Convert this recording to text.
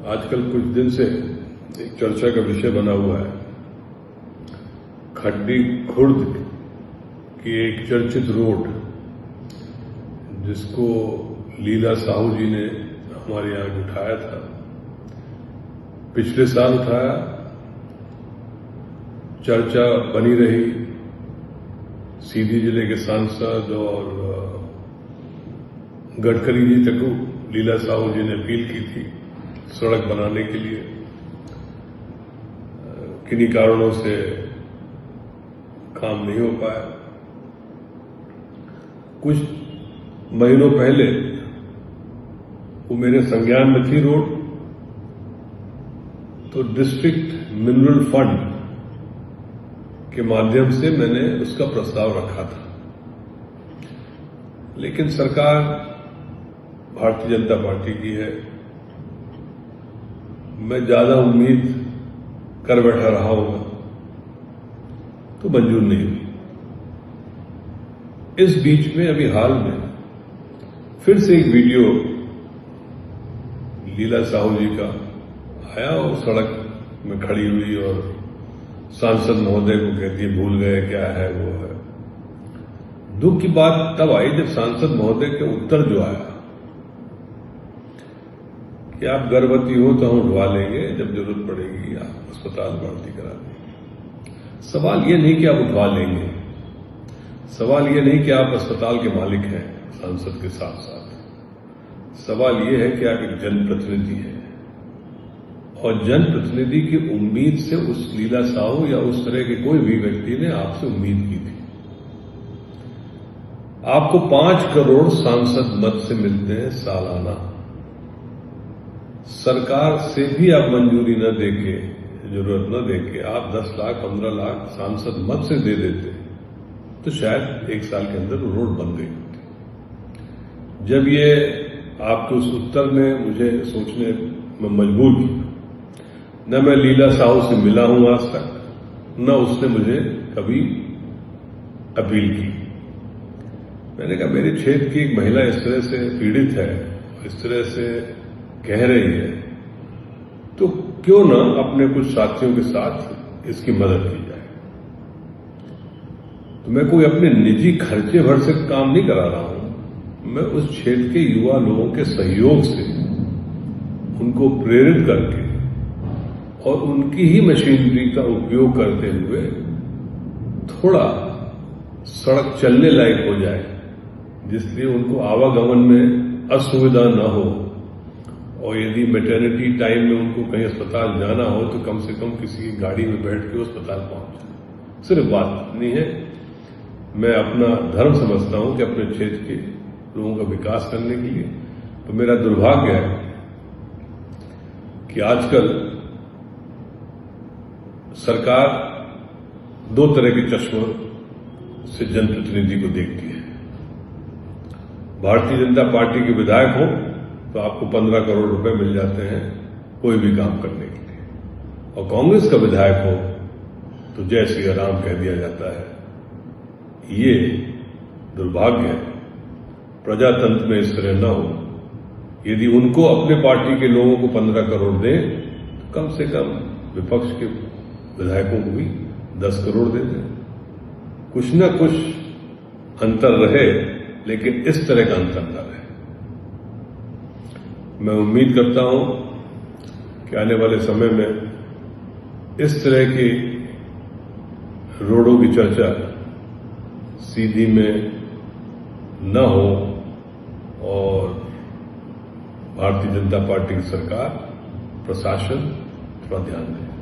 आजकल कुछ दिन से एक चर्चा का विषय बना हुआ है। खड्डी खुर्द की एक चर्चित रोड, जिसको लीला साहू जी ने हमारे यहाँ उठाया था, पिछले साल उठाया, चर्चा बनी रही। सीधी जिले के सांसद और गडकरी जी तक लीला साहू जी ने अपील की थी सड़क बनाने के लिए। किन्हीं कारणों से काम नहीं हो पाया। कुछ महीनों पहले वो मेरे संज्ञान में थी रोड, तो डिस्ट्रिक्ट मिनरल फंड के माध्यम से मैंने उसका प्रस्ताव रखा था, लेकिन सरकार भारतीय जनता पार्टी की है। मैं ज्यादा उम्मीद कर बैठा रहा होगा तो मंजूर नहीं हुई। इस बीच में अभी हाल में फिर से एक वीडियो लीला साहू जी का आया और सड़क में खड़ी हुई और सांसद महोदय को कहती है भूल गए क्या है वो है। दुख की बात तब आई जब सांसद महोदय के उत्तर जो आया कि आप गर्भवती हो तो हम उठवा लेंगे, जब जरूरत पड़ेगी आप अस्पताल भर्ती करा देंगे। सवाल ये नहीं कि आप उठवा लेंगे, सवाल ये नहीं कि आप अस्पताल के मालिक हैं सांसद के साथ साथ। सवाल ये है कि आप एक जनप्रतिनिधि हैं और जनप्रतिनिधि की उम्मीद से उस लीला साहू या उस तरह के कोई भी व्यक्ति ने आपसे उम्मीद की थी। आपको 5 करोड़ सांसद मत से मिलते हैं सालाना। सरकार से भी आप मंजूरी न देके, जरूरत न देके आप 10 लाख 15 लाख सांसद मत से दे देते तो शायद 1 साल के अंदर रोड बन गई होती। जब ये आपके उस उत्तर ने मुझे सोचने में मजबूर किया। न मैं लीला साहू से मिला हूं आज तक, न उसने मुझे कभी अपील की। मैंने कहा मेरे क्षेत्र की एक महिला इस तरह से पीड़ित है, इस तरह से कह रही है, तो क्यों ना अपने कुछ साथियों के साथ इसकी मदद की जाए। तो मैं कोई अपने निजी खर्चे भर से काम नहीं करा रहा हूं। मैं उस क्षेत्र के युवा लोगों के सहयोग से उनको प्रेरित करके और उनकी ही मशीनरी का उपयोग करते हुए थोड़ा सड़क चलने लायक हो जाए, जिसलिए उनको आवागमन में असुविधा न हो। और यदि मैटरनिटी टाइम में उनको कहीं अस्पताल जाना हो तो कम से कम किसी की गाड़ी में बैठ के अस्पताल पहुंच जाए। सिर्फ बात नहीं है, मैं अपना धर्म समझता हूं कि अपने क्षेत्र के लोगों का विकास करने के लिए। तो मेरा दुर्भाग्य है कि आजकल सरकार 2 तरह के चश्मों से जनप्रतिनिधि को देखती है। भारतीय जनता पार्टी के विधायक हो तो आपको 15 करोड़ रुपए मिल जाते हैं कोई भी काम करने के लिए, और कांग्रेस का विधायक हो तो जय श्री राम कह दिया जाता है। ये दुर्भाग्य है। प्रजातंत्र में इस तरह न हो। यदि उनको अपने पार्टी के लोगों को 15 करोड़ दें तो कम से कम विपक्ष के विधायकों को भी 10 करोड़ दे दें। कुछ न कुछ अंतर रहे, लेकिन इस तरह का अंतर न रहे। मैं उम्मीद करता हूं कि आने वाले समय में इस तरह की रोडों की चर्चा सीधी में न हो और भारतीय जनता पार्टी की सरकार, प्रशासन थोड़ा ध्यान दें।